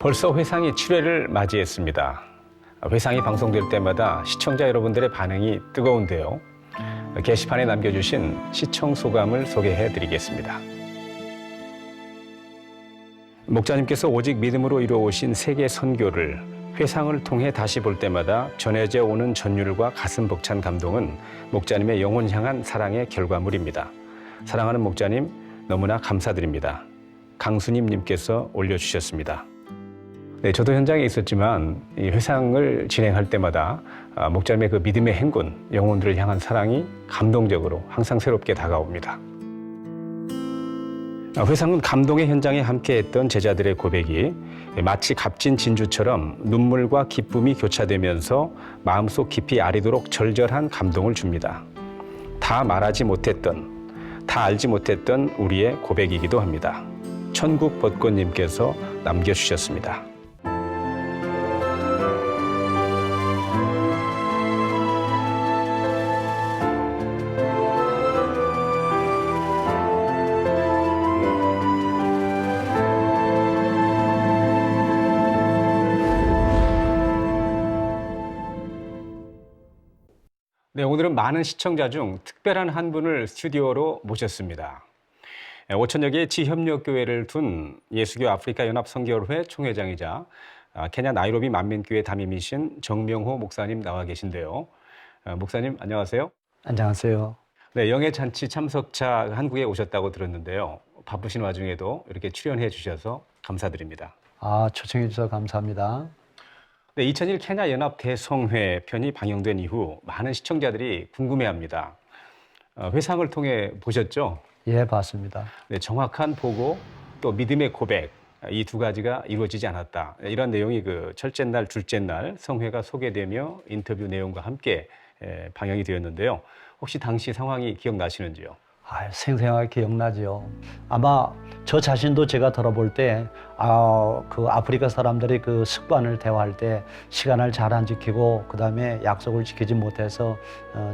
벌써 회상이 7회를 맞이했습니다. 회상이 방송될 때마다 시청자 여러분들의 반응이 뜨거운데요. 게시판에 남겨주신 시청 소감을 소개해드리겠습니다. 목자님께서 오직 믿음으로 이루어오신 세계 선교를 회상을 통해 다시 볼 때마다 전해져 오는 전율과 가슴 벅찬 감동은 목자님의 영혼 향한 사랑의 결과물입니다. 사랑하는 목자님 너무나 감사드립니다. 강수님님께서 올려주셨습니다. 네, 저도 현장에 있었지만 이 회상을 진행할 때마다 목자님의 그 믿음의 행군, 영혼들을 향한 사랑이 감동적으로 항상 새롭게 다가옵니다. 회상은 감동의 현장에 함께했던 제자들의 고백이 마치 값진 진주처럼 눈물과 기쁨이 교차되면서 마음속 깊이 아리도록 절절한 감동을 줍니다. 다 말하지 못했던, 다 알지 못했던 우리의 고백이기도 합니다. 천국벚꽃님께서 남겨주셨습니다. 네, 오늘은 많은 시청자 중 특별한 한 분을 스튜디오로 모셨습니다. 5천여 개의 지협력교회를 둔 예수교 아프리카 연합 선교회 총회장이자 케냐 나이로비 만민교회 담임이신 정명호 목사님 나와 계신데요. 목사님 안녕하세요. 안녕하세요. 네, 영예 잔치 참석차 한국에 오셨다고 들었는데요. 바쁘신 와중에도 이렇게 출연해 주셔서 감사드립니다. 초청해 주셔서 감사합니다. 네, 2001 케냐 연합 대성회 편이 방영된 이후 많은 시청자들이 궁금해합니다. 회상을 통해 보셨죠? 예, 봤습니다. 네, 정확한 보고 또 믿음의 고백 이 두 가지가 이루어지지 않았다. 이런 내용이 그 첫째 날, 둘째 날 성회가 소개되며 인터뷰 내용과 함께 방영이 되었는데요. 혹시 당시 상황이 기억나시는지요? 생생하게 기억나죠. 아마 저 자신도 제가 들어볼 때, 그 아프리카 사람들이 그 습관을 대화할 때 시간을 잘 안 지키고, 그 다음에 약속을 지키지 못해서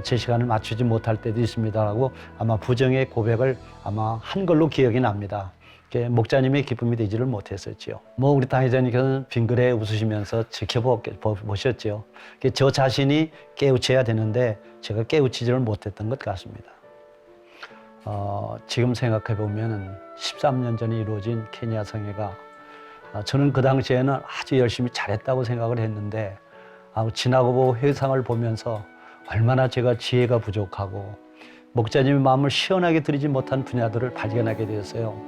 제 시간을 맞추지 못할 때도 있습니다라고 아마 부정의 고백을 아마 한 걸로 기억이 납니다. 목자님의 기쁨이 되지를 못했었지요. 우리 당회장님께서는 빙그레 웃으시면서 지켜보셨죠. 저 자신이 깨우쳐야 되는데 제가 깨우치지를 못했던 것 같습니다. 지금 생각해 보면 13년 전에 이루어진 케냐 성회가 저는 그 당시에는 아주 열심히 잘했다고 생각을 했는데 지나고 회상을 보면서 얼마나 제가 지혜가 부족하고 목자님의 마음을 시원하게 드리지 못한 분야들을 발견하게 되었어요.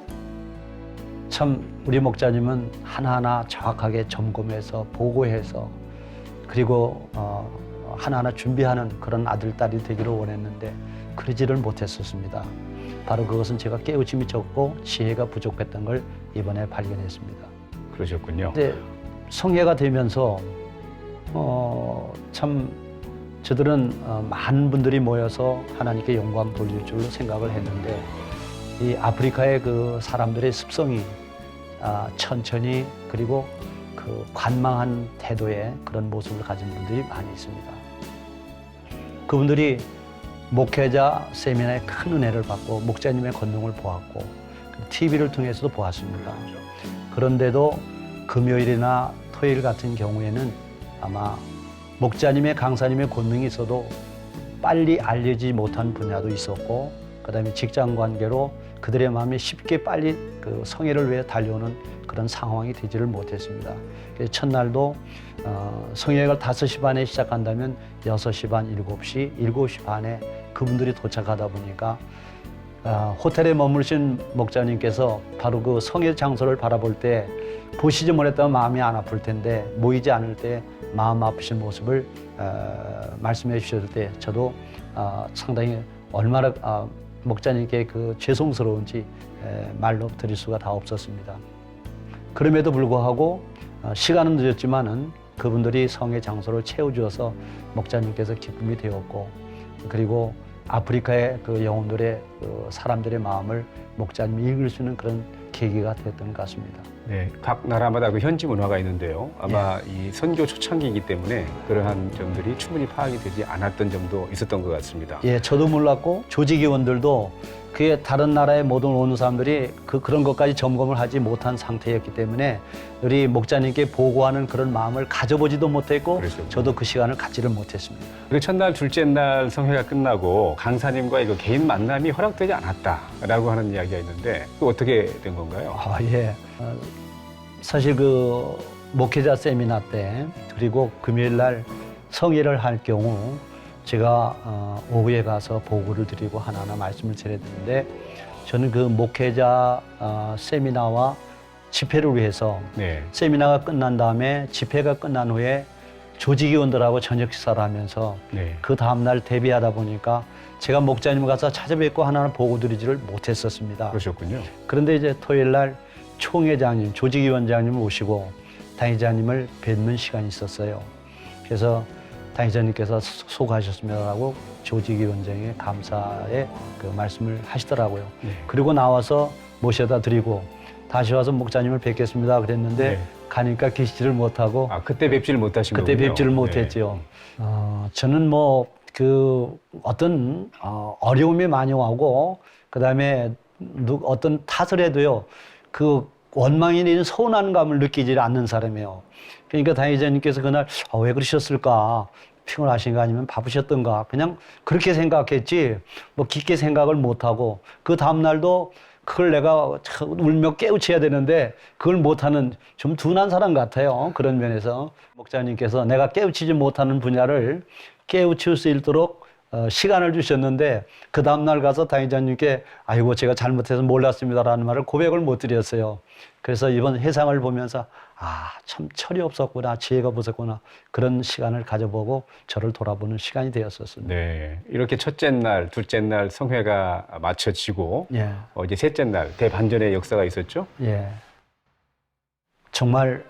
참 우리 목자님은 하나하나 정확하게 점검해서 보고해서 그리고 하나하나 준비하는 그런 아들, 딸이 되기를 원했는데 그러지를 못했었습니다. 바로 그것은 제가 깨우침이 적고 지혜가 부족했던 걸 이번에 발견했습니다. 그러셨군요. 근데 성회가 되면서 참 저들은 많은 분들이 모여서 하나님께 영광 돌릴 줄로 생각을 했는데 이 아프리카의 그 사람들의 습성이 천천히 그리고 그 관망한 태도의 그런 모습을 가진 분들이 많이 있습니다. 그분들이 목회자 세미나에 큰 은혜를 받고 목자님의 권능을 보았고 TV를 통해서도 보았습니다. 그런데도 금요일이나 토요일 같은 경우에는 아마 목자님의 강사님의 권능이 있어도 빨리 알려지지 못한 분야도 있었고 그다음에 직장 관계로 그들의 마음이 쉽게 빨리 그 성회를 위해 달려오는 그런 상황이 되지를 못했습니다. 그래서 첫날도 성회가 5시 반에 시작한다면 6시 반, 7시, 7시 반에 그분들이 도착하다 보니까 호텔에 머무르신 목자님께서 바로 그 성회 장소를 바라볼 때 보시지 못했다면 마음이 안 아플 텐데 모이지 않을 때 마음 아프신 모습을 말씀해 주셨을 때 저도 상당히 얼마나 목자님께 그 죄송스러운지 말로 드릴 수가 다 없었습니다. 그럼에도 불구하고 시간은 늦었지만은 그분들이 성의 장소를 채워주어서 목자님께서 기쁨이 되었고 그리고 아프리카의 그 영혼들의 그 사람들의 마음을 목자님이 읽을 수 있는 그런 계기가 됐던 것 같습니다. 네, 각 나라마다 그 현지 문화가 있는데요. 아마 이 선교 초창기이기 때문에 그러한 점들이 충분히 파악이 되지 않았던 점도 있었던 것 같습니다. 예, 저도 몰랐고 조직위원들도 그게 다른 나라의 모든 오는 사람들이 그런 것까지 점검을 하지 못한 상태였기 때문에 우리 목자님께 보고하는 그런 마음을 가져보지도 못했고 그러셨군요. 저도 그 시간을 갖지를 못했습니다. 그 첫날, 둘째 날 성회가 끝나고 강사님과의 그 개인 만남이 허락되지 않았다라고 하는 이야기가 있는데 그 어떻게 된 건가요? 아, 예. 사실 그 목회자 세미나 때 그리고 금요일 날 성회를 할 경우 제가 오후에 가서 보고를 드리고 하나하나 말씀을 드려야 되는데 저는 그 목회자 세미나와 집회를 위해서 네. 세미나가 끝난 다음에 집회가 끝난 후에 조직위원들하고 저녁 식사를 하면서 네. 그 다음날 대비하다 보니까 제가 목자님을 가서 찾아뵙고 하나하나 보고 드리지를 못했었습니다. 그러셨군요. 그런데 이제 토요일 날 총회장님, 조직위원장님을 모시고 당회장님을 뵙는 시간이 있었어요. 그래서 당회장님께서 수고하셨습니다라고 조직위원장의 감사의 그 말씀을 하시더라고요. 네. 그리고 나와서 모셔다 드리고 다시 와서 목자님을 뵙겠습니다 그랬는데 네. 가니까 계시지를 못하고 아, 그때 뵙지를 못하신 그때 거군요. 뵙지를 못했죠. 저는 뭐 그 어떤 어려움이 많이 오고 그다음에 어떤 탓을 해도요 그 원망이 내는 서운한 감을 느끼지 않는 사람이에요. 그러니까 당회장님께서 그날 왜 그러셨을까? 피곤하신 거 아니면 바쁘셨던가? 그냥 그렇게 생각했지 뭐 깊게 생각을 못하고 그 다음날도 그걸 내가 울며 깨우쳐야 되는데 그걸 못하는 좀 둔한 사람 같아요. 그런 면에서 목사님께서 내가 깨우치지 못하는 분야를 깨우칠 수 있도록 시간을 주셨는데 그 다음날 가서 당회장님께 아이고 제가 잘못해서 몰랐습니다라는 말을 고백을 못 드렸어요. 그래서 이번 회상을 보면서 참 철이 없었구나, 지혜가 없었구나 그런 시간을 가져보고 저를 돌아보는 시간이 되었었습니다. 네, 이렇게 첫째 날, 둘째 날 성회가 마쳐지고 예. 이제 셋째 날 대반전의 역사가 있었죠? 예. 정말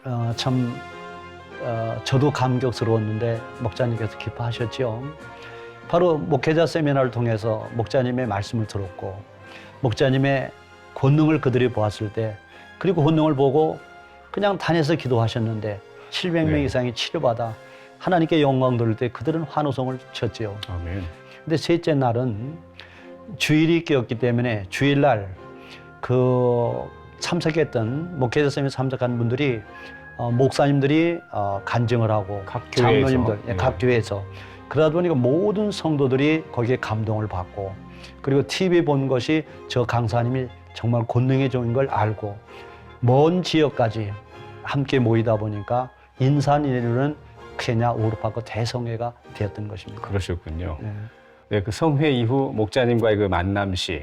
저도 감격스러웠는데 목자님께서 기뻐하셨죠. 바로 목회자 세미나를 통해서 목자님의 말씀을 들었고 목자님의 권능을 그들이 보았을 때 그리고 권능을 보고 그냥 단에서 기도하셨는데 700명 네. 이상이 치료받아 하나님께 영광 돌릴 때 그들은 환호성을 쳤지요. 아멘. 근데 셋째 날은 주일이 끼었기 때문에 주일날 그 참석했던 목회자 세미나 참석한 분들이 목사님들이 간증을 하고 각 교회에서. 장로님들 네. 각 교회에서 그러다 보니까 모든 성도들이 거기에 감동을 받고 그리고 TV 본 것이 저 강사님이 정말 권능이 좋은 걸 알고 먼 지역까지 함께 모이다 보니까 인산이 이루는 케냐 우르파코 대성회가 되었던 것입니다. 그러셨군요. 네. 네, 그 성회 이후 목자님과의 그 만남 시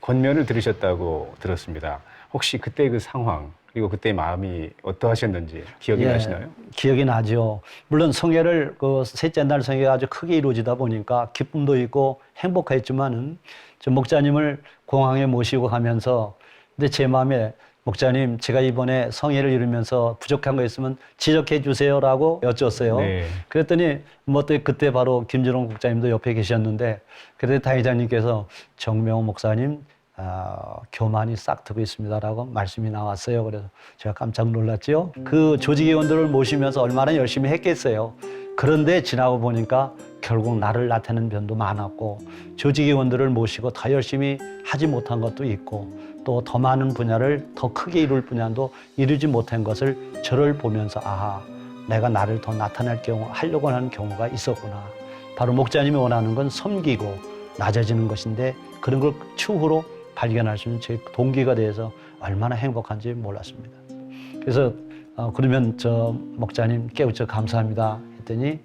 권면을 들으셨다고 들었습니다. 혹시 그때 그 상황 그리고 그때 마음이 어떠하셨는지 기억이 나시나요? 기억이 나죠. 물론 성회를 그 셋째 날 성회가 아주 크게 이루어지다 보니까 기쁨도 있고 행복했지만은 저 목자님을 공항에 모시고 가면서 근데 제 마음에 목자님 제가 이번에 성회를 이루면서 부족한 거 있으면 지적해 주세요라고 여쭈었어요. 네. 그랬더니 뭐 또 그때 바로 김준홍 국장님도 옆에 계셨는데 그때 당회장님께서 정명호 목사님 교만이 싹트고 있습니다라고 말씀이 나왔어요. 그래서 제가 깜짝 놀랐죠. 그 조직위원들을 모시면서 얼마나 열심히 했겠어요. 그런데 지나고 보니까 결국 나를 나타내는 면도 많았고 조직위원들을 모시고 더 열심히 하지 못한 것도 있고 또 더 많은 분야를 더 크게 이룰 분야도 이루지 못한 것을 저를 보면서 내가 나를 더 나타낼 경우 하려고 하는 경우가 있었구나. 바로 목자님이 원하는 건 섬기고 낮아지는 것인데 그런 걸 추후로 발견할 수 있는 제 동기가 돼서 얼마나 행복한지 몰랐습니다. 그래서 그러면 저 목자님 깨우쳐 감사합니다 했더니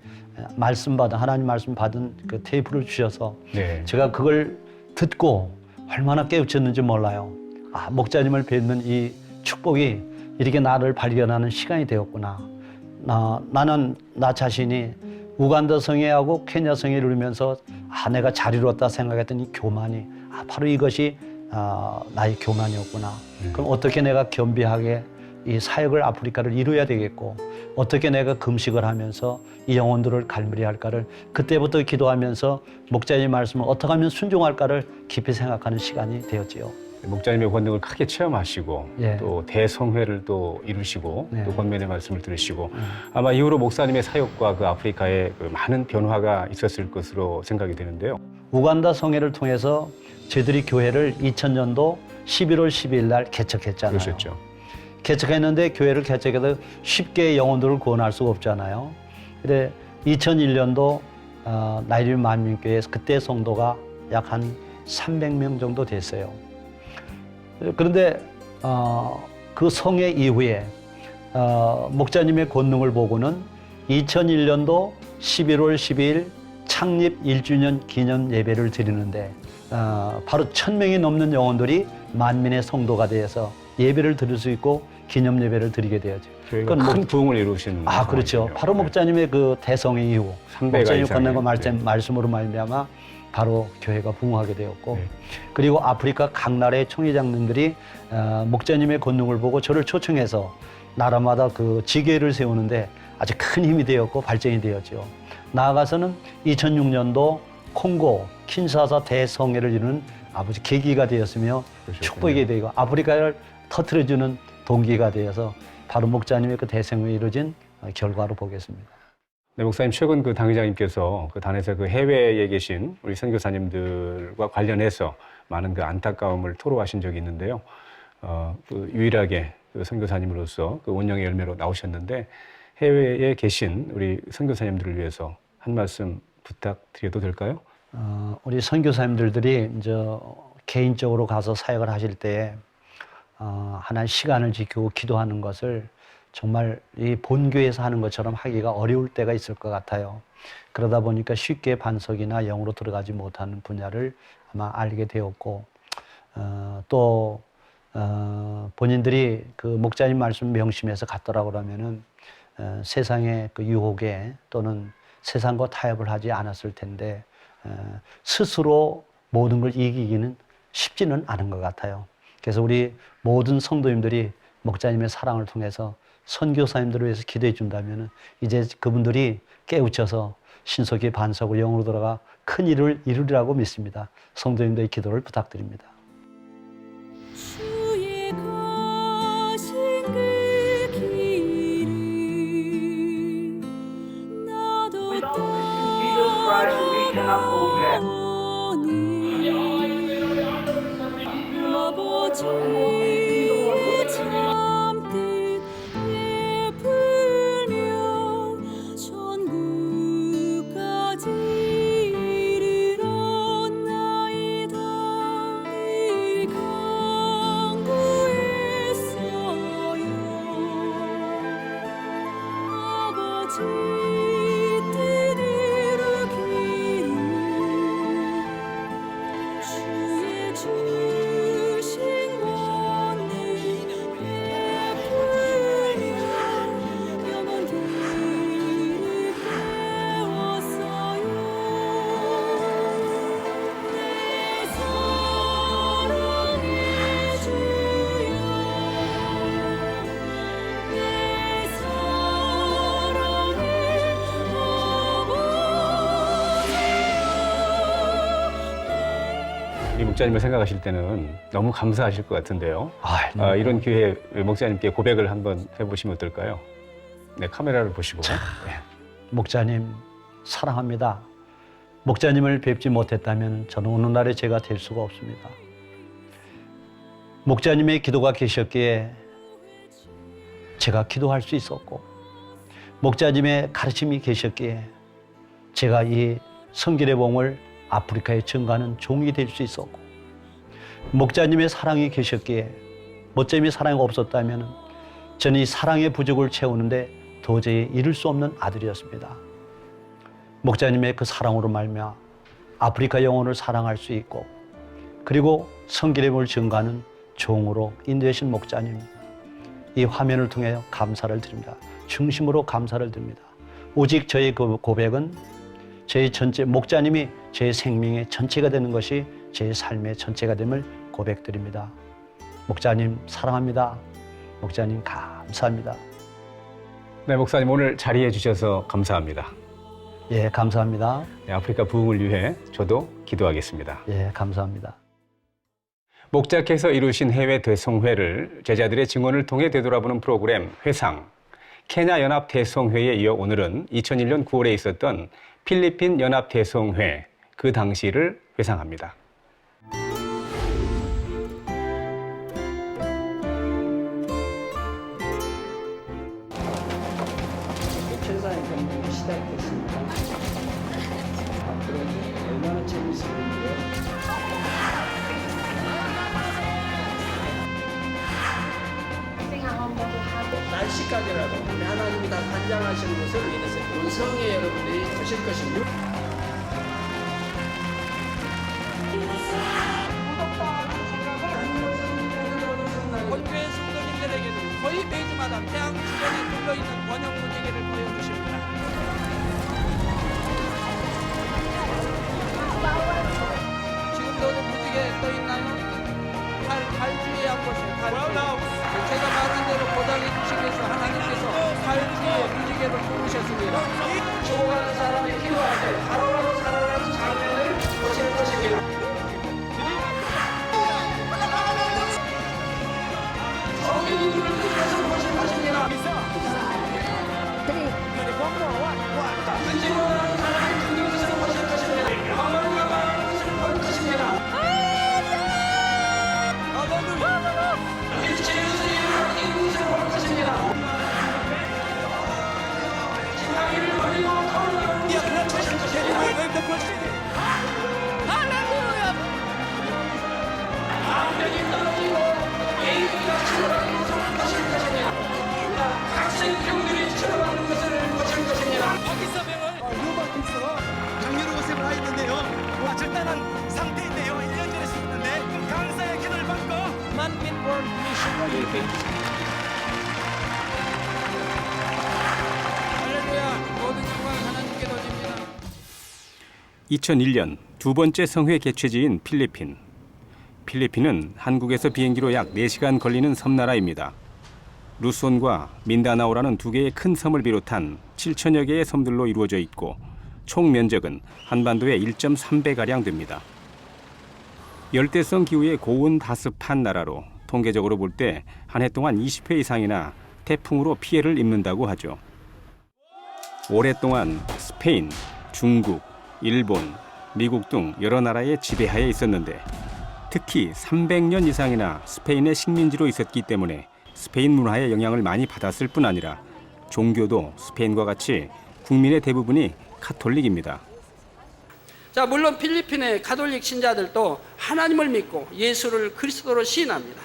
하나님 말씀 받은 그 테이프를 주셔서 네. 제가 그걸 듣고 얼마나 깨우쳤는지 몰라요. 목자님을 뵙는 이 축복이 이렇게 나를 발견하는 시간이 되었구나. 나는 나 자신이 우간다 성회하고 케냐 성회를 이루면서 내가 잘 이루었다 생각했던 이 교만이 바로 이것이 나의 교만이었구나. 그럼 어떻게 내가 겸비하게 이 사역을 아프리카를 이루어야 되겠고 어떻게 내가 금식을 하면서 이 영혼들을 갈무리할까를 그때부터 기도하면서 목자의 말씀을 어떻게 하면 순종할까를 깊이 생각하는 시간이 되었지요. 목자님의 권능을 크게 체험하시고 예. 또 대성회를 또 이루시고 네. 또 권면의 말씀을 들으시고 아마 이후로 목사님의 사역과 그 아프리카에 그 많은 변화가 있었을 것으로 생각이 되는데요. 우간다 성회를 통해서 저희들이 교회를 2000년도 11월 12일 날 개척했잖아요. 그러셨죠. 개척했는데 교회를 개척해서 쉽게 영혼들을 구원할 수가 없잖아요. 근데 2001년도 나이림 만민교회에서 그때 성도가 약 한 300명 정도 됐어요. 그런데 그 성회 이후에 목자님의 권능을 보고는 2001년도 11월 12일 창립 1주년 기념 예배를 드리는데 바로 1000명이 넘는 영혼들이 만민의 성도가 되어서 예배를 드릴 수 있고 기념 예배를 드리게 되었죠. 큰 부흥을 이루신 그렇죠. 상황이군요. 바로 목자님의 그 대성회 이후 300가 목자님 이상의, 권능과 네. 말씀으로 말미암아 바로 교회가 부흥하게 되었고 네. 그리고 아프리카 각 나라의 총회장님들이 목자님의 권능을 보고 저를 초청해서 나라마다 그 지계를 세우는데 아주 큰 힘이 되었고 발전이 되었죠. 나아가서는 2006년도 콩고 킨샤사 대성회를 이루는 아버지 계기가 되었으며 그러셨군요. 축복이 되고 아프리카를 터뜨려주는 동기가 되어서 바로 목자님의 그 대성회에 이루어진 결과로 보겠습니다. 네, 목사님 최근 그 당회장님께서 그 단에서 그 해외에 계신 우리 선교사님들과 관련해서 많은 그 안타까움을 토로하신 적이 있는데요. 그 유일하게 그 선교사님으로서 그 운영의 열매로 나오셨는데 해외에 계신 우리 선교사님들을 위해서 한 말씀 부탁드려도 될까요? 우리 선교사님들이 이제 개인적으로 가서 사역을 하실 때 하나의 시간을 지키고 기도하는 것을 정말 이 본교에서 하는 것처럼 하기가 어려울 때가 있을 것 같아요. 그러다 보니까 쉽게 반석이나 영으로 들어가지 못하는 분야를 아마 알게 되었고 또 본인들이 그 목자님 말씀 명심해서 갔더라고 그러면은 세상의 그 유혹에 또는 세상과 타협을 하지 않았을 텐데 스스로 모든 걸 이기기는 쉽지는 않은 것 같아요. 그래서 우리 모든 성도님들이 목자님의 사랑을 통해서 선교사님들을 위해서 기도해 준다면 이제 그분들이 깨우쳐서 신속히 반석을 영으로 돌아가 큰 일을 이루리라고 믿습니다. 성도님들의 기도를 부탁드립니다. 주의 가신 그 길을 나도 따라가오니 아버지 참뜻 베풀며 천국까지 이르렀나이다. 이 강구했어요 아버지 뜻 이루기를 주의 주신 권능 베풀며 영혼들을 깨웠어요. 내 사랑의 주여 내 사랑의 아버지여. 이 목자님을 생각하실 때는 너무 감사하실 것 같은데요. 이런 기회에 목사님께 고백을 한번 해보시면 어떨까요? 네, 카메라를 보시고. 네. 목자님 사랑합니다. 목자님을 뵙지 못했다면 저는 오늘날의 제가 될 수가 없습니다. 목자님의 기도가 계셨기에 제가 기도할 수 있었고 목자님의 가르침이 계셨기에 제가 이 성길의 봉을 아프리카에 증가하는 종이 될 수 있었고 목자님의 사랑이 계셨기에 목자님의 사랑이 없었다면 저는 이 사랑의 부족을 채우는데 도저히 이룰 수 없는 아들이었습니다. 목자님의 그 사랑으로 말미암아 아프리카 영혼을 사랑할 수 있고 그리고 성길의 봉을 증가하는 종으로 인도하신 목자님 이 화면을 통해 감사를 드립니다. 중심으로 감사를 드립니다. 오직 저의 그 고백은 제 전체 목자님이 제 생명의 전체가 되는 것이 제 삶의 전체가 됨을 고백드립니다. 목자님 사랑합니다. 목자님 감사합니다. 네, 목사님 오늘 자리해 주셔서 감사합니다. 예, 감사합니다. 네, 아프리카 부흥을 위해 저도 기도하겠습니다. 예, 감사합니다. 목자께서 이루신 해외 대성회를 제자들의 증언을 통해 되돌아보는 프로그램 회상. 케냐 연합 대성회에 이어 오늘은 2001년 9월에 있었던 필리핀 연합 대성회 그 당시를 회상합니다. 최사의 경쟁이 시작됐습니다. 앞으로 얼마나 재밌을지요. 날씨까지라도 하나님이 다 단장하시는 것을 우리 성의 여러분들이 보실 것입니다. 본교의 성도님들에게는 거의 매주마다 태양 주변에 둘러있는 원형 무지개를 보여주십니다. 지금도 무지개 떠있나요? 달주에 한 곳에 달주. 제가 말한 대로 고장이 측에서 하나님께서 달주에 무지개를 부르셨습니다. 죽어가는 사람이 필요할 때 하루라도 살아가는 장면을 보실 것입니다. 성인들을 통해서 보실 것입니다. 근심하는 사람이 등에서 보실 것입니다. 어머니가 말하는 것을 볼 것입니다. 일체에서 일어나는 이곳을 볼 것입니다. 지팡이를 버리고 타올라오는 것을 보실 것입니다. 암벽이 떨어지고 예의가 치러가는 것을 보실 것입니다. 학생병들이 치러가는 것을 보실 것입니다. 강렬한 고생을 하였는데요. 와 절단한 상태인데요. 1년 전에 쓰셨는데 그럼 강사의 기도를 받고 만민볼 미션을 이렇게 할렐루야. 모든 영광 하나님께 돌립니다. 2001년 두 번째 성회 개최지인 필리핀. 필리핀은 한국에서 비행기로 약 4시간 걸리는 섬나라입니다. 루손과 민다나오라는 두 개의 큰 섬을 비롯한 7천여 개의 섬들로 이루어져 있고 총 면적은 한반도의 1.3배가량 됩니다. 열대성 기후의 고온 다습한 나라로 통계적으로 볼 때 한 해 동안 20회 이상이나 태풍으로 피해를 입는다고 하죠. 오랫동안 스페인, 중국, 일본, 미국 등 여러 나라의 지배하에 있었는데 특히 300년 이상이나 스페인의 식민지로 있었기 때문에 스페인 문화의 영향을 많이 받았을 뿐 아니라 종교도 스페인과 같이 국민의 대부분이 카톨릭입니다. 자, 물론 필리핀의 가톨릭 신자들도 하나님을 믿고 예수를 그리스도로 시인합니다.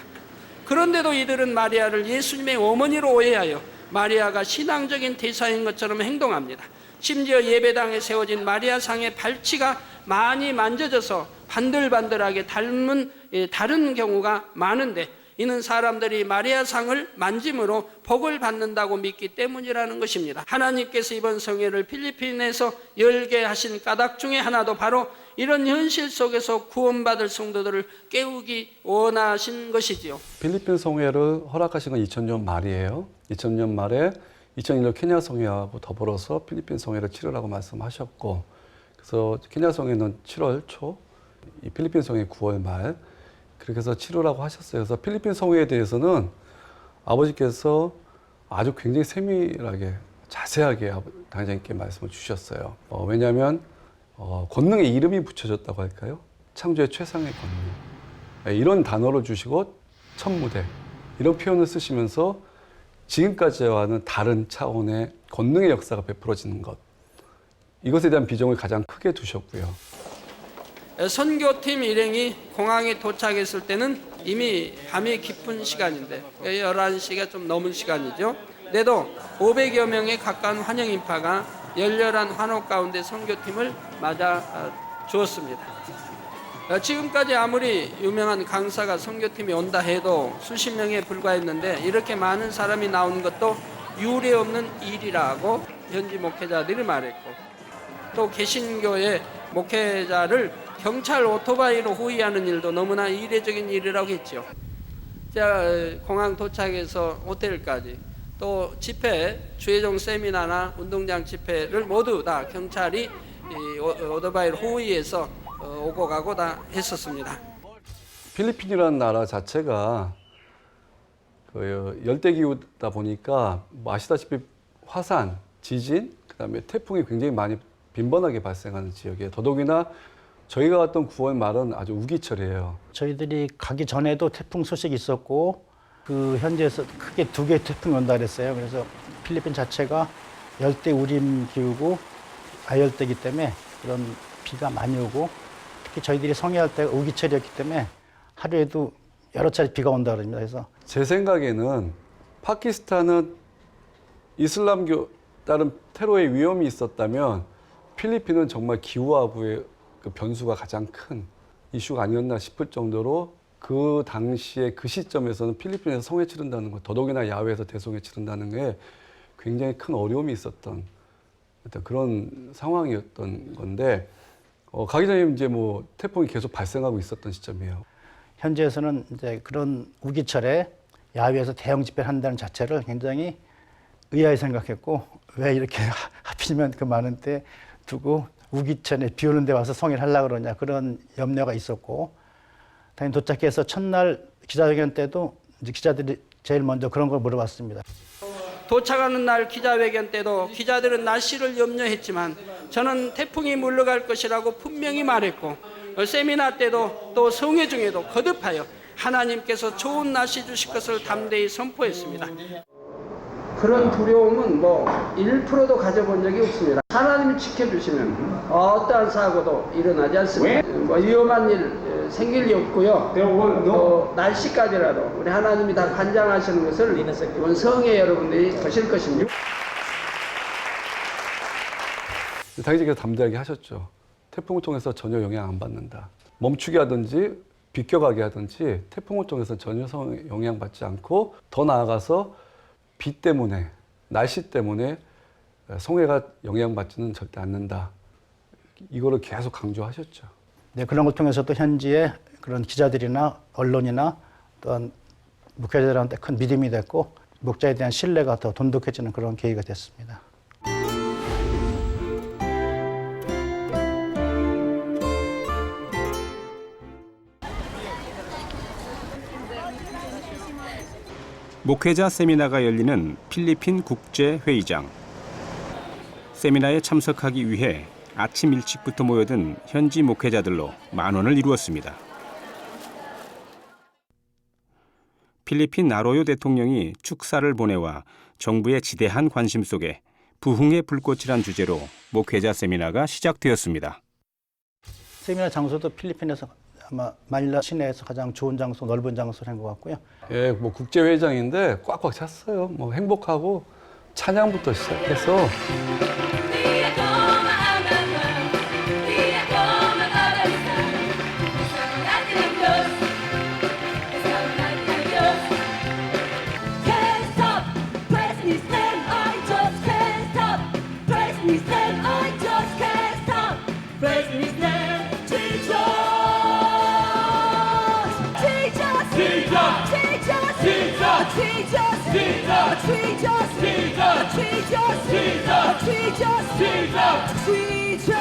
그런데도 이들은 마리아를 예수님의 어머니로 오해하여 마리아가 신앙적인 대사인 것처럼 행동합니다. 심지어 예배당에 세워진 마리아상의 발치가 많이 만져져서 반들반들하게 다른 경우가 많은데 이는 사람들이 마리아상을 만짐으로 복을 받는다고 믿기 때문이라는 것입니다. 하나님께서 이번 성회를 필리핀에서 열게 하신 까닭 중에 하나도 바로 이런 현실 속에서 구원받을 성도들을 깨우기 원하신 것이지요. 필리핀 성회를 허락하신 건 2000년 말이에요. 2000년 말에 2001년 케냐 성회하고 더불어서 필리핀 성회를 치르라고 말씀하셨고, 그래서 케냐 성회는 7월 초, 이 필리핀 성회 9월 말, 그렇게 해서 치르라고 하셨어요. 그래서 필리핀 성회에 대해서는 아버지께서 아주 굉장히 세밀하게 자세하게 당장님께 말씀을 주셨어요. 왜냐하면 권능에 이름이 붙여졌다고 할까요? 창조의 최상의 권능. 이런 단어를 주시고 천무대 이런 표현을 쓰시면서 지금까지와는 다른 차원의 권능의 역사가 베풀어지는 것, 이것에 대한 비중을 가장 크게 두셨고요. 선교팀 일행이 공항에 도착했을 때는 이미 밤이 깊은 시간인데 11시가 좀 넘은 시간이죠. 그래도 500여 명에 가까운 환영 인파가 열렬한 환호 가운데 선교팀을 맞아 주었습니다. 지금까지 아무리 유명한 강사가 선교팀이 온다 해도 수십 명에 불과했는데 이렇게 많은 사람이 나오는 것도 유례 없는 일이라고 현지 목회자들이 말했고, 또 개신교의 목회자를 경찰 오토바이로 호위하는 일도 너무나 이례적인 일이라고 했죠. 자, 공항 도착해서 호텔까지 또 집회, 주회종 세미나나 운동장 집회를 모두 다 경찰이 오토바이로 호위해서 오고 가고 다 했었습니다. 필리핀이라는 나라 자체가 열대기후다 보니까 아시다시피 화산, 지진, 그다음에 태풍이 굉장히 많이 빈번하게 발생하는 지역이에요. 더더욱이나 저희가 갔던 9월 말은 아주 우기철이에요. 저희들이 가기 전에도 태풍 소식이 있었고 그 현지에서 크게 2개의 태풍이 온다 그랬어요. 그래서 필리핀 자체가 열대 우림 기후고 아열대이기 때문에 그런 비가 많이 오고 특히 저희들이 성회할 때가 우기철이었기 때문에 하루에도 여러 차례 비가 온다 그럽니다. 그래서 제 생각에는 파키스탄은 이슬람교 따른 테러의 위험이 있었다면 필리핀은 정말 기후하고의 그 변수가 가장 큰 이슈가 아니었나 싶을 정도로 그 당시에 그 시점에서는 필리핀에서 성회 치른다는 것, 더더욱이나 야외에서 대성회 치른다는 게 굉장히 큰 어려움이 있었던 어떤 그런 상황이었던 건데 가기 전에 이제 뭐 태풍이 계속 발생하고 있었던 시점이에요. 현지에서는 이제 그런 우기철에 야외에서 대형 집회를 한다는 자체를 굉장히 의아하게 생각했고 왜 이렇게 하필이면 그 많은 때 두고 우기철에 비 오는 데 와서 성회를 하려고 그러냐 그런 염려가 있었고 당연히 도착해서 첫날 기자회견 때도 이제 기자들이 제일 먼저 그런 걸 물어봤습니다. 도착하는 날 기자회견 때도 기자들은 날씨를 염려했지만 저는 태풍이 물러갈 것이라고 분명히 말했고 세미나 때도 또 성회 중에도 거듭하여 하나님께서 좋은 날씨 주실 것을 담대히 선포했습니다. 그런 두려움은 뭐 1%도 가져본 적이 없습니다. 하나님이 지켜주시면 어떠한 사고도 일어나지 않습니다. 뭐 위험한 일 생길 리 없고요. 또 날씨까지라도 우리 하나님이 다 관장하시는 것을 이번 성회 여러분들이 보실 것입니다. 당시에 담대하게 하셨죠. 태풍을 통해서 전혀 영향 안 받는다. 멈추게 하든지 비껴가게 하든지 태풍을 통해서 전혀 영향받지 않고 더 나아가서 비 때문에 날씨 때문에 성회가 영향받지는 절대 않는다. 이거를 계속 강조하셨죠. 네, 그런 걸 통해서도 현지의 그런 기자들이나 언론이나 또한 목회자들한테 큰 믿음이 됐고 목자에 대한 신뢰가 더 돈독해지는 그런 계기가 됐습니다. 목회자 세미나가 열리는 필리핀 국제회의장. 세미나에 참석하기 위해 아침 일찍부터 모여든 현지 목회자들로 만원을 이루었습니다. 필리핀 아로요 대통령이 축사를 보내와 정부의 지대한 관심 속에 부흥의 불꽃이란 주제로 목회자 세미나가 시작되었습니다. 세미나 장소도 필리핀에서 아마 마닐라 시내에서 가장 좋은 장소, 넓은 장소를 한 것 같고요. 예, 뭐 국제회의장인데 꽉꽉 찼어요. 뭐 행복하고 찬양부터 시작해서 Can't stop praising His name. I just can't stop praising His name. I just can't stop praising His name. Jesus, Jesus, Jesus, Jesus, Jesus, Jesus, Jesus, Jesus, Jesus, Jesus, Jesus, Jesus.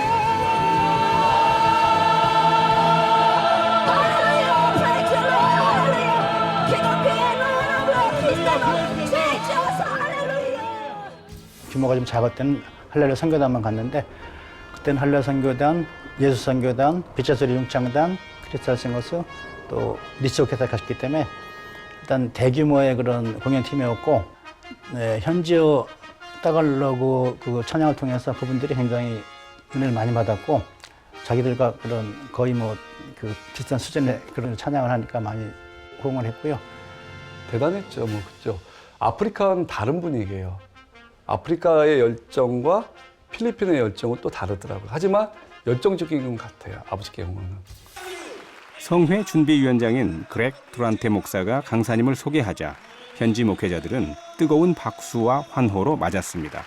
Hallelujah, praise the Lord, hallelujah. King of Kings, Lord of Lords, He's the Lord. Jesus, hallelujah. 규모가 좀 작을 때는 할렐루야 선교단만 갔는데 그때는 할렐루야 선교단, 예수 선교단, 빛의 소리 융창단, 크리스탈 싱어스, 또 니치 오케스트라 갔기 때문에 일단 대규모의 그런 공연팀이었고 네, 현지어 따갈로그 그 찬양을 통해서 그분들이 굉장히 은혜를 많이 받았고 자기들과 그런 거의 뭐 그 비슷한 수준의 그런 찬양을 하니까 많이 호응을 했고요. 대단했죠. 뭐 그죠. 아프리카는 다른 분위기예요. 아프리카의 열정과 필리핀의 열정은 또 다르더라고요. 하지만 열정적인 것 같아요. 아버지 경우는. 성회 준비위원장인 그렉 두란테 목사가 강사님을 소개하자 현지 목회자들은 뜨거운 박수와 환호로 맞았습니다.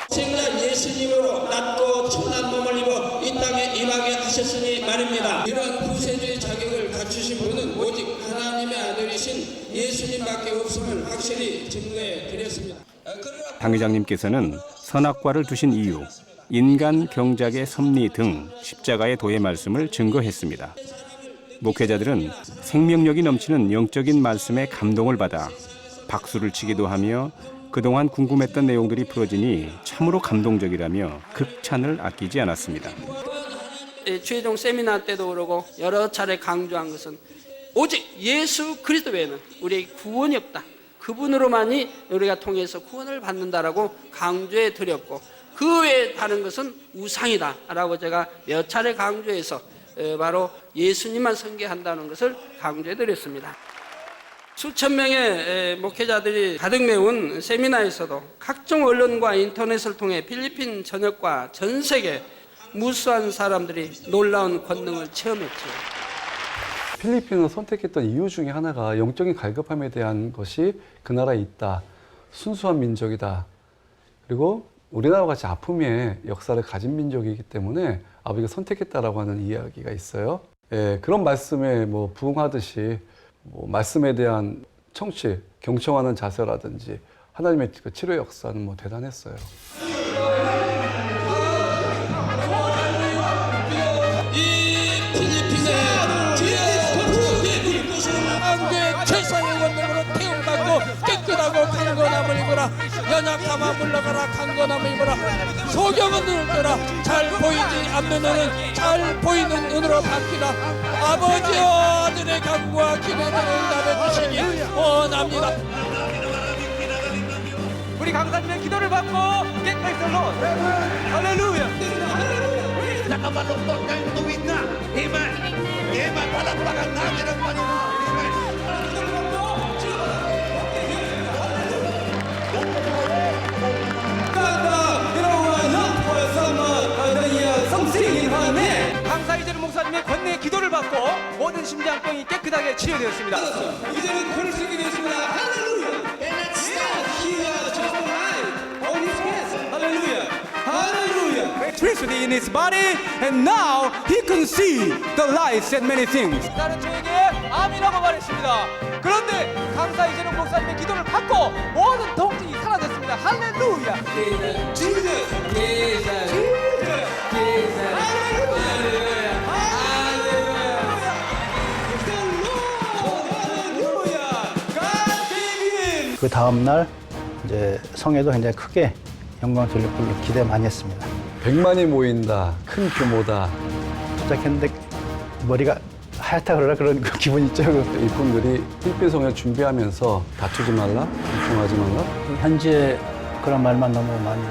생전 예수님으로 낮고 천한 몸을 입어 이 땅에 임하게 하셨으니 말입니다. 이러한 구세주의 자격을 갖추신 분은 오직 하나님의 아들이신 예수님밖에 없음을 확실히 증거해 드렸습니다. 당 회장님께서는 선악과를 두신 이유, 인간 경작의 섭리 등 십자가의 도의 말씀을 증거했습니다. 목회자들은 생명력이 넘치는 영적인 말씀에 감동을 받아 박수를 치기도 하며 그동안 궁금했던 내용들이 풀어지니 참으로 감동적이라며 극찬을 아끼지 않았습니다. 최종 세미나 때도 그러고 여러 차례 강조한 것은 오직 예수 그리스도 외에는 우리에게 구원이 없다. 그분으로만이 우리가 통해서 구원을 받는다라고 강조해 드렸고 그 외에 다른 것은 우상이다라고 제가 몇 차례 강조해서 바로 예수님만 선교한다는 것을 강조해 드렸습니다. 수천 명의 목회자들이 가득 메운 세미나에서도 각종 언론과 인터넷을 통해 필리핀 전역과 전 세계 무수한 사람들이 놀라운 권능을 체험했죠. 필리핀을 선택했던 이유 중에 하나가 영적인 갈급함에 대한 것이 그 나라에 있다. 순수한 민족이다. 그리고 우리나라와 같이 아픔의 역사를 가진 민족이기 때문에 아버지가 선택했다라고 하는 이야기가 있어요. 예, 그런 말씀에 부응하듯이 말씀에 대한 청취, 경청하는 자세라든지 하나님의 그 치료 역사는 대단했어요. 이 필리핀의 한국의 최상의 권능으로 태움받고 깨끗하고 강건함을 입어라. 연약함아 물러가라. 강건함을 입어라. 소경은 눈을 떠라. 잘 보이지 않는 눈은 잘 보이는 눈으로 바뀌라. 아버지여 아들의 간구와 기도를 나눠주시기 원합니다. 우리 강사님의 기도를 받고 깨끗해서 할렐루야. nakabaluktot kayong tuwid na. Amen. Amen. Palakpakan natin ang Panginoon. Amen. 강사 이재룡 목사님의 권능의 기도를 받고 모든 심장병이 깨끗하게 치료되었습니다. 이제는 걸을 수 있게 되었습니다. 할렐루야. Electricity in his body, and now he can see the lights and many things. 나는 저에게 아멘이라고 말했습니다. 그런데 강사 이재룡 목사님의 기도를 받고 모든 통증이 사라졌습니다. 할렐루야. 그 다음 날 이제 성회도 굉장히 크게 영광 돌릴 걸로 기대 많이 했습니다. 100만이 모인다. 큰 규모다. 시작했는데 머리가 하얗다 그러나 그런 그 기분 있죠. 이분들이 필리핀 성회 준비하면서 다투지 말라, 불평하지 말라. 현지에 그런 말만 너무 많이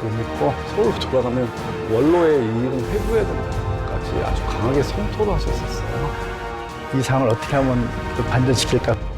믿고 서울로 돌아가면 원로의 일은 회부해야 된다까지 아주 강하게 선포를 하셨었어요. 이 상을 어떻게 하면 반전시킬까.